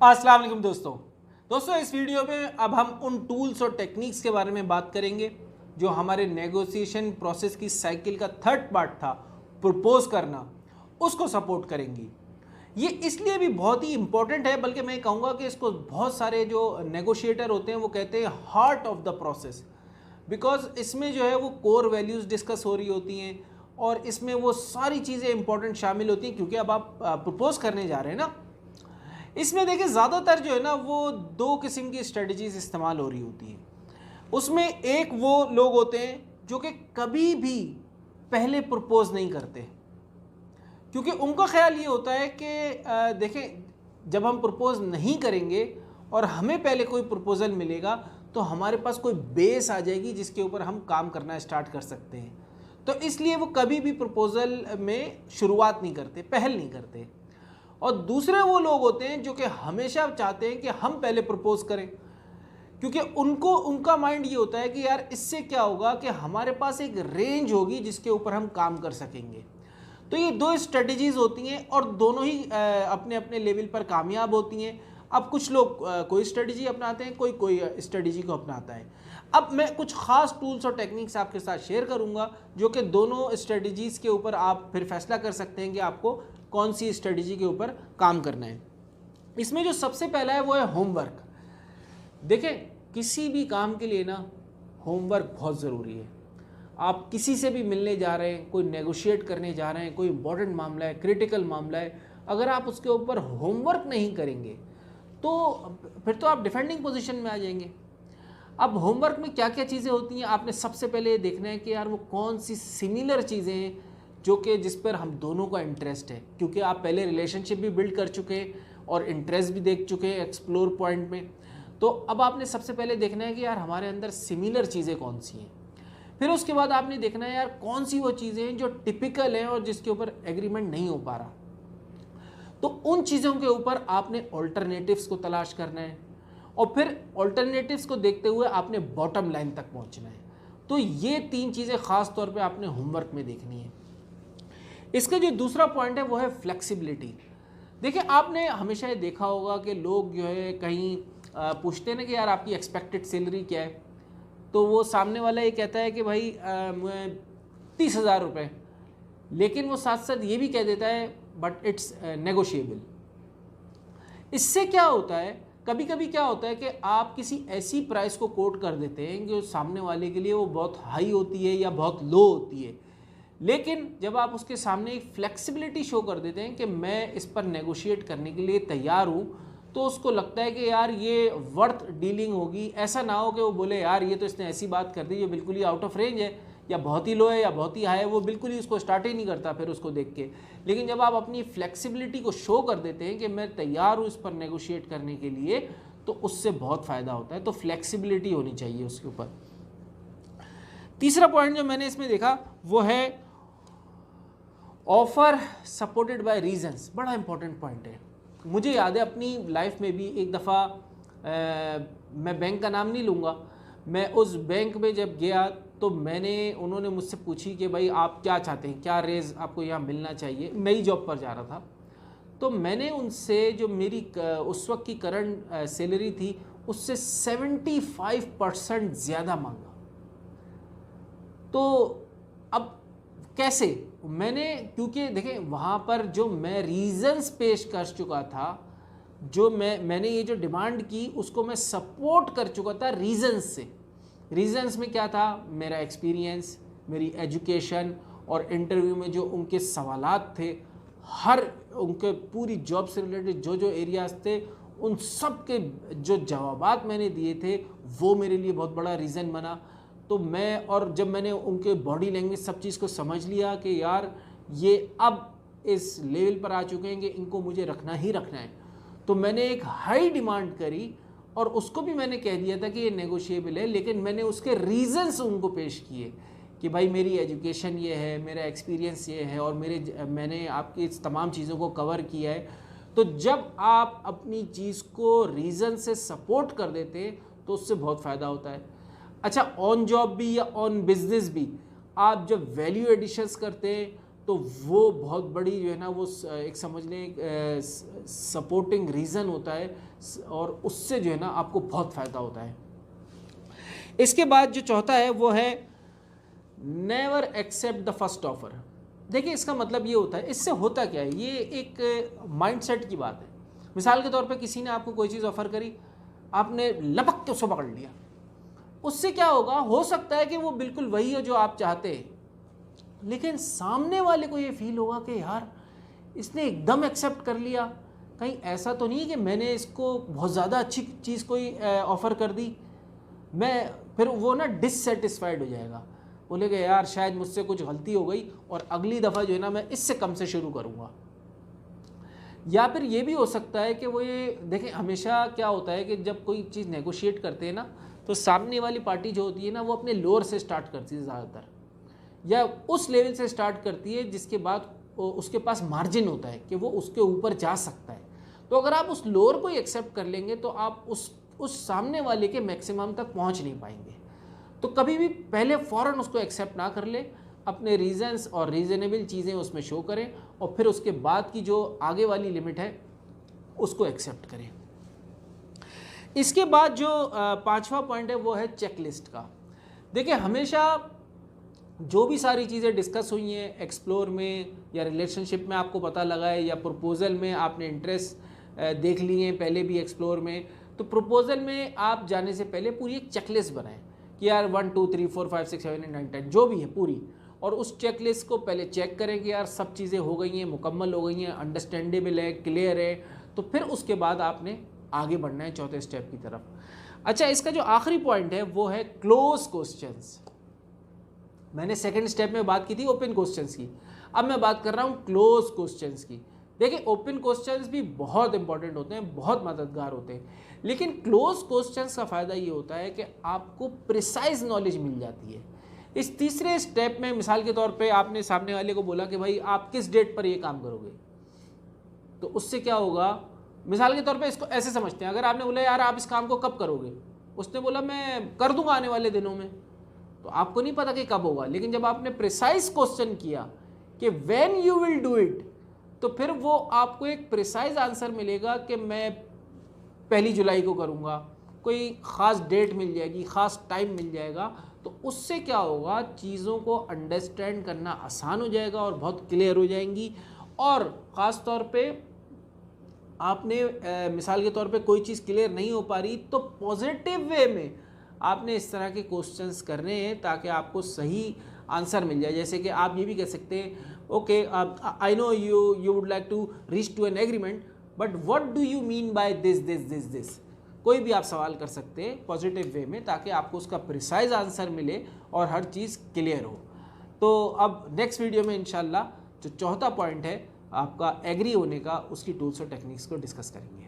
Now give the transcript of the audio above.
अस्सलाम वालेकुम दोस्तों इस वीडियो में अब हम उन टूल्स और टेक्निक्स के बारे में बात करेंगे जो हमारे नेगोशिएशन प्रोसेस की साइकिल का थर्ड पार्ट था, प्रपोज करना, उसको सपोर्ट करेंगी। ये इसलिए भी बहुत ही इंपॉर्टेंट है, बल्कि मैं कहूँगा कि इसको बहुत सारे जो नेगोशिएटर होते हैं वो कहते हैं heart of the process, because इसमें जो है वो कोर वैल्यूज़ डिस्कस हो रही होती हैं और इसमें वो सारी चीज़ें इंपॉर्टेंट शामिल होती हैं, क्योंकि अब आप प्रपोज करने जा रहे हैं ना। इसमें देखिए ज़्यादातर जो है ना वो दो किस्म की स्ट्रेटजीज इस्तेमाल हो रही होती हैं। उसमें एक वो लोग होते हैं जो कि कभी भी पहले प्रपोज नहीं करते, क्योंकि उनका ख्याल ये होता है कि देखें, जब हम प्रपोज नहीं करेंगे और हमें पहले कोई प्रपोज़ल मिलेगा तो हमारे पास कोई बेस आ जाएगी जिसके ऊपर हम काम करना स्टार्ट कर सकते हैं। तो इसलिए वो कभी भी प्रपोज़ल में शुरुआत नहीं करते, पहल नहीं करते। और दूसरे वो लोग होते हैं जो कि हमेशा चाहते हैं कि हम पहले प्रपोज करें, क्योंकि उनका माइंड ये होता है कि यार इससे क्या होगा कि हमारे पास एक रेंज होगी जिसके ऊपर हम काम कर सकेंगे। तो ये दो स्ट्रेटजीज होती हैं और दोनों ही अपने अपने लेवल पर कामयाब होती हैं। अब कुछ लोग कोई स्ट्रेटजी अपनाते हैं, कोई स्ट्रेटजी को अपनाता है। अब मैं कुछ ख़ास टूल्स और टेक्निक्स आपके साथ शेयर करूंगा जो कि दोनों स्ट्रेटजीज़ के ऊपर आप फिर फैसला कर सकते हैं कि आपको कौन सी स्ट्रेटजी के ऊपर काम करना है। इसमें जो सबसे पहला है वो है होमवर्क। देखें, किसी भी काम के लिए ना होमवर्क बहुत ज़रूरी है। आप किसी से भी मिलने जा रहे हैं, कोई नेगोशिएट करने जा रहे हैं, कोई इंपॉर्टेंट मामला है, क्रिटिकल मामला है, अगर आप उसके ऊपर होमवर्क नहीं करेंगे तो फिर तो आप डिफेंडिंग पोजीशन में आ जाएंगे। अब होमवर्क में क्या क्या चीज़ें होती हैं, आपने सबसे पहले ये देखना है कि यार वो कौन सी सिमिलर चीज़ें हैं जो कि जिस पर हम दोनों का इंटरेस्ट है, क्योंकि आप पहले रिलेशनशिप भी बिल्ड कर चुके हैं और इंटरेस्ट भी देख चुके हैं एक्सप्लोर पॉइंट में। तो अब आपने सबसे पहले देखना है कि यार हमारे अंदर सिमिलर चीज़ें कौन सी हैं। फिर उसके बाद आपने देखना है यार कौन सी वो चीज़ें हैं जो टिपिकल हैं और जिसके ऊपर एग्रीमेंट नहीं हो पा रहा। तो उन चीज़ों के ऊपर आपने ऑल्टरनेटिव्स को तलाश करना है और फिर ऑल्टरनेटिव्स को देखते हुए आपने बॉटम लाइन तक पहुंचना है। तो ये तीन चीज़ें ख़ास तौर पे आपने होमवर्क में देखनी है। इसका जो दूसरा पॉइंट है वो है फ्लेक्सिबिलिटी। देखिए, आपने हमेशा ये देखा होगा कि लोग जो है कहीं पूछते हैं ना कि यार आपकी एक्सपेक्टेड सैलरी क्या है, तो वो सामने वाला ये कहता है कि भाई 30,000 रुपये, लेकिन वो साथ साथ ये भी कह देता है बट इट्स नेगोशिएबल। इससे क्या होता है, कभी कभी क्या होता है कि आप किसी ऐसी प्राइस को कोट कर देते हैं जो सामने वाले के लिए वो बहुत हाई होती है या बहुत लो होती है, लेकिन जब आप उसके सामने एक फ्लेक्सिबिलिटी शो कर देते हैं कि मैं इस पर नेगोशिएट करने के लिए तैयार हूँ, तो उसको लगता है कि यार ये वर्थ डीलिंग होगी। ऐसा ना हो कि वो बोले यार ये तो इसने ऐसी बात कर दी जो बिल्कुल ही आउट ऑफ रेंज है, या बहुत ही लो है या बहुत ही हाई है, वो बिल्कुल ही उसको स्टार्ट ही नहीं करता फिर उसको देख के। लेकिन जब आप अपनी फ्लेक्सिबिलिटी को शो कर देते हैं कि मैं तैयार हूँ इस पर नेगोशिएट करने के लिए, तो उससे बहुत फ़ायदा होता है। तो फ्लेक्सिबिलिटी होनी चाहिए उसके ऊपर। तीसरा पॉइंट जो मैंने इसमें देखा वो है ऑफर सपोर्टेड बाय रीजंस। बड़ा इंपॉर्टेंट पॉइंट है। मुझे याद है अपनी लाइफ में भी एक दफ़ा, मैं बैंक का नाम नहीं लूँगा, मैं उस बैंक में जब गया तो उन्होंने मुझसे पूछी कि भाई आप क्या चाहते हैं, क्या रेज़ आपको यहाँ मिलना चाहिए। नई जॉब पर जा रहा था, तो मैंने उनसे जो मेरी उस वक्त की करंट सैलरी थी उससे 75% ज़्यादा मांगा। तो अब कैसे क्योंकि देखें वहाँ पर जो मैं रीज़न्स पेश कर चुका था, जो मैंने ये जो डिमांड की उसको मैं सपोर्ट कर चुका था रीज़न्स से। रीज़न्स में क्या था, मेरा एक्सपीरियंस, मेरी एजुकेशन और इंटरव्यू में जो उनके सवालात थे, हर उनके पूरी जॉब से रिलेटेड जो जो एरियाज़ थे उन सब के जो जवाबात मैंने दिए थे वो मेरे लिए बहुत बड़ा रीज़न बना। तो जब मैंने उनके बॉडी लैंग्वेज सब चीज़ को समझ लिया कि यार ये अब इस लेवल पर आ चुके हैं कि इनको मुझे रखना ही रखना है, तो मैंने एक हाई डिमांड करी और उसको भी मैंने कह दिया था कि ये नेगोशिएबल है, लेकिन मैंने उसके रीज़न्स उनको पेश किए कि भाई मेरी एजुकेशन ये है, मेरा एक्सपीरियंस ये है और मैंने आपकी इस तमाम चीज़ों को कवर किया है। तो जब आप अपनी चीज़ को रीज़न से सपोर्ट कर देते हैं तो उससे बहुत फ़ायदा होता है। अच्छा, ऑन जॉब भी या ऑन बिजनेस भी आप जब वैल्यू एडिशंस करते हैं तो वो बहुत बड़ी जो है ना वो एक समझ लें सपोर्टिंग रीज़न होता है और उससे जो है ना आपको बहुत फ़ायदा होता है। इसके बाद जो चौथा है वो है never accept the first offer. देखिए इसका मतलब ये होता है, इससे होता क्या है, ये एक माइंडसेट की बात है। मिसाल के तौर पे किसी ने आपको कोई चीज़ ऑफ़र करी, आपने लपक के उसको पकड़ लिया, उससे क्या होगा, हो सकता है कि वो बिल्कुल वही हो जो आप चाहते हैं, लेकिन सामने वाले को ये फील होगा कि यार इसने एकदम एक्सेप्ट कर लिया, कहीं ऐसा तो नहीं है कि मैंने इसको बहुत ज़्यादा अच्छी चीज़ कोई ऑफ़र कर दी, मैं फिर वो ना डिससेटिस्फाइड हो जाएगा, बोलेगा यार शायद मुझसे कुछ गलती हो गई और अगली दफ़ा जो है ना मैं इससे कम से शुरू करूँगा। या फिर ये भी हो सकता है कि वो ये देखें, हमेशा क्या होता है कि जब कोई चीज़ नेगोशिएट करते हैं ना, तो सामने वाली पार्टी जो होती है ना वो अपने लोअर से स्टार्ट करती है ज़्यादातर, या उस लेवल से स्टार्ट करती है जिसके बाद उसके पास मार्जिन होता है कि वो उसके ऊपर जा सकता है। तो अगर आप उस लोअर को ही एक्सेप्ट कर लेंगे तो आप उस सामने वाले के मैक्सिमम तक पहुंच नहीं पाएंगे। तो कभी भी पहले फ़ौरन उसको एक्सेप्ट ना कर ले, अपने रीजंस और रीज़नेबल चीज़ें उसमें शो करें और फिर उसके बाद की जो आगे वाली लिमिट है उसको एक्सेप्ट करें। इसके बाद जो पांचवा पॉइंट है वो है चेकलिस्ट का। देखिए हमेशा जो भी सारी चीज़ें डिस्कस हुई हैं एक्सप्लोर में या रिलेशनशिप में, आपको पता लगा है, या प्रपोज़ल में आपने इंटरेस्ट देख लिए हैं पहले भी एक्सप्लोर में, तो प्रपोज़ल में आप जाने से पहले पूरी एक चेकलिस्ट बनाएं कि यार 1 2 3 4 5 6 7 8 9 10 जो भी है पूरी, और उस चेकलिस्ट को पहले चेक करें कि यार सब चीज़ें हो गई हैं, मुकम्मल हो गई हैं, अंडरस्टैंडेबल है, क्लियर है, तो फिर उसके बाद आपने आगे बढ़ना है चौथे स्टेप की तरफ। अच्छा, इसका जो आखिरी पॉइंट है वो है क्लोज क्वेश्चंस। मैंने सेकंड स्टेप में बात की थी ओपन क्वेश्चंस की, अब मैं बात कर रहा हूँ क्लोज क्वेश्चंस की। देखिए ओपन क्वेश्चंस भी बहुत इंपॉर्टेंट होते हैं, बहुत मददगार होते हैं, लेकिन क्लोज क्वेश्चंस का फ़ायदा ये होता है कि आपको प्रिसाइज नॉलेज मिल जाती है। इस तीसरे स्टेप में मिसाल के तौर पे आपने सामने वाले को बोला कि भाई आप किस डेट पर ये काम करोगे, तो उससे क्या होगा, मिसाल के तौर पे इसको ऐसे समझते हैं, अगर आपने बोला यार आप इस काम को कब करोगे, उसने बोला मैं कर दूंगा आने वाले दिनों में, तो आपको नहीं पता कि कब होगा। लेकिन जब आपने प्रिसाइज क्वेश्चन किया कि when you will do it, तो फिर वो आपको एक प्रिसाइज आंसर मिलेगा कि मैं 1 जुलाई को करूँगा, कोई ख़ास डेट मिल जाएगी, ख़ास टाइम मिल जाएगा, तो उससे क्या होगा, चीज़ों को अंडरस्टैंड करना आसान हो जाएगा और बहुत क्लियर हो जाएंगी। और ख़ास तौर पे आपने मिसाल के तौर पे कोई चीज़ क्लियर नहीं हो पा रही, तो पॉजिटिव वे में आपने इस तरह के क्वेश्चंस करने हैं ताकि आपको सही आंसर मिल जाए। जैसे कि आप ये भी कह सकते हैं, okay I know you would like to reach to an agreement, but what do you mean by this this this this. कोई भी आप सवाल कर सकते हैं पॉजिटिव वे में ताकि आपको उसका प्रिसाइज आंसर मिले और हर चीज़ क्लियर हो। तो अब नेक्स्ट वीडियो में इंशाल्लाह जो चौथा पॉइंट है आपका एग्री होने का, उसकी टूल्स और टेक्निक्स को डिस्कस करेंगे।